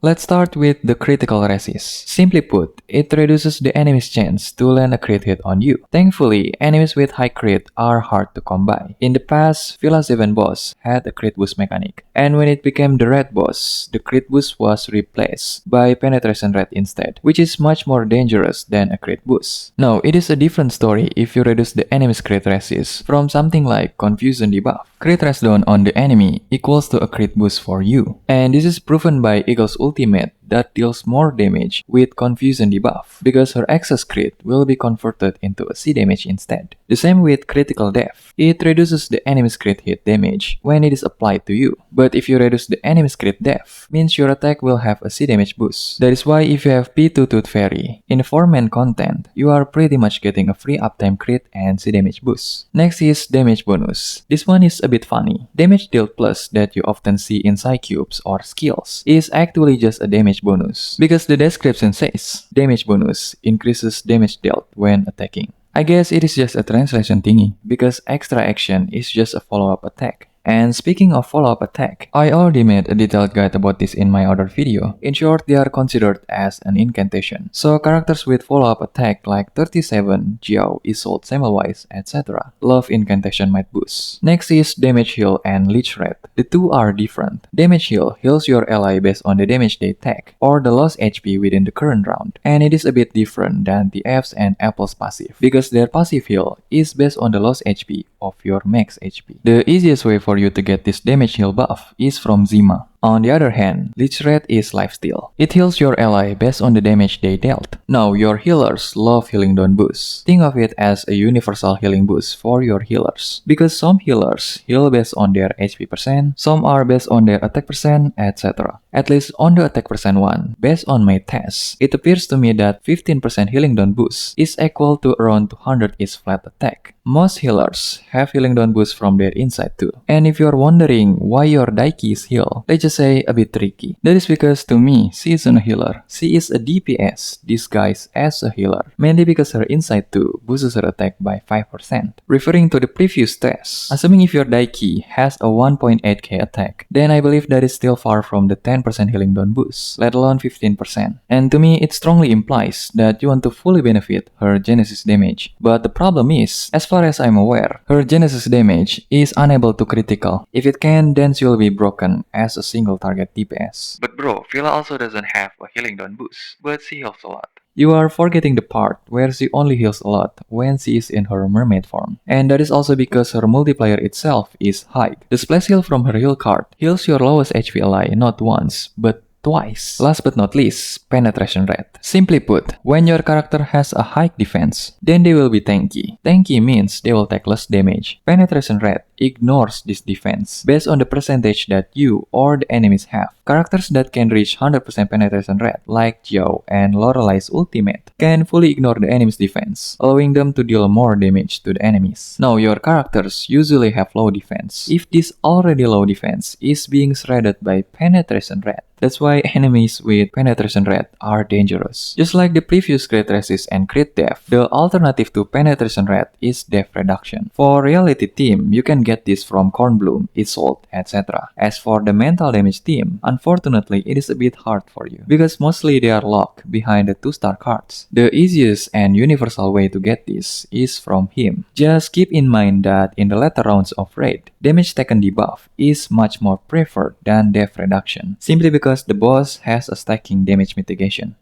Let's start with the critical resist. Simply put, it reduces the enemy's chance to land a crit hit on you. Thankfully, enemies with high crit are hard to come by. In the past, Villa 7 boss had a crit boost mechanic, and when it became the red boss, the crit boost was replaced by penetration rate instead, which is much more dangerous than a crit boost. Now, it is a different story if you reduce the enemy's crit resist from something like confusion debuff. Crit rest down on the enemy equals to a crit boost for you, and this is proven by Eagle's ultimate that deals more damage with confusion debuff because her excess crit will be converted into a C damage instead. The same with critical death. It reduces the enemy's crit hit damage when it is applied to you. But if you reduce the enemy's crit death, means your attack will have a C damage boost. That is why if you have P2 Tooth Fairy in 4-man content, you are pretty much getting a free uptime crit and C damage boost. Next is damage bonus. This one is a bit funny. Damage dealt plus that you often see in Psycubes or skills is actually just a damage bonus, because the description says damage bonus increases damage dealt when attacking. I guess it is just a translation thingy, because extra action is just a follow-up attack. And speaking of follow-up attack, I already made a detailed guide about this in my other video. In short, they are considered as an incantation. So characters with follow-up attack like 37, Jiao, Isolde, Semmelweis, etc. love incantation might boost. Next is damage heal and leech rate. The two are different. Damage heal heals your ally based on the damage they take or the lost HP within the current round. And it is a bit different than the F's and Apple's passive, because their passive heal is based on the lost HP of your max HP. The easiest way for you to get this damage heal buff is from Zima. On the other hand, leech rate is lifesteal. It heals your ally based on the damage they dealt. Now, your healers love healing down boosts. Think of it as a universal healing boost for your healers. Because some healers heal based on their HP percent, some are based on their attack percent, etc. At least on the attack percent one, based on my tests, it appears to me that 15% healing down boost is equal to around 200 is flat attack. Most healers have healing down boost from their inside too. And if you're wondering why your Daiki is heal, let's just say a bit tricky. That is because to me, she isn't a healer. She is a DPS disguised as a healer, mainly because her inside too boosts her attack by 5%. Referring to the previous test, assuming if your Daiki has a 1.8k attack, then I believe that is still far from the 10% healing down boost, let alone 15%. And to me, it strongly implies that you want to fully benefit her Genesis damage. But the problem is, as far as I'm aware, her Genesis damage is unable to critical. If it can, then she will be broken as a single target DPS. But bro, Villa also doesn't have a healing down boost, but she heals a lot. You are forgetting the part where she only heals a lot when she is in her mermaid form. And that is also because her multiplier itself is high. The splash heal from her heal card heals your lowest HP ally not once, but twice. Last but not least, penetration rate. Simply put, when your character has a high defense, then they will be tanky. Tanky means they will take less damage. Penetration rate ignores this defense based on the percentage that you or the enemies have. Characters that can reach 100% penetration rate, like Jiao and Lorelei's ultimate, can fully ignore the enemy's defense, allowing them to deal more damage to the enemies. Now, your characters usually have low defense. If this already low defense is being shredded by penetration rate, that's why enemies with penetration rate are dangerous. Just like the previous crit resist and crit death, the alternative to penetration rate is death reduction. For reality team, you can get this from Kornblum, Isolde, etc. As for the mental damage team, unfortunately it is a bit hard for you, because mostly they are locked behind the 2-star cards. The easiest and universal way to get this is from him. Just keep in mind that in the later rounds of raid, damage taken debuff is much more preferred than death reduction, simply because the boss has a stacking damage mitigation.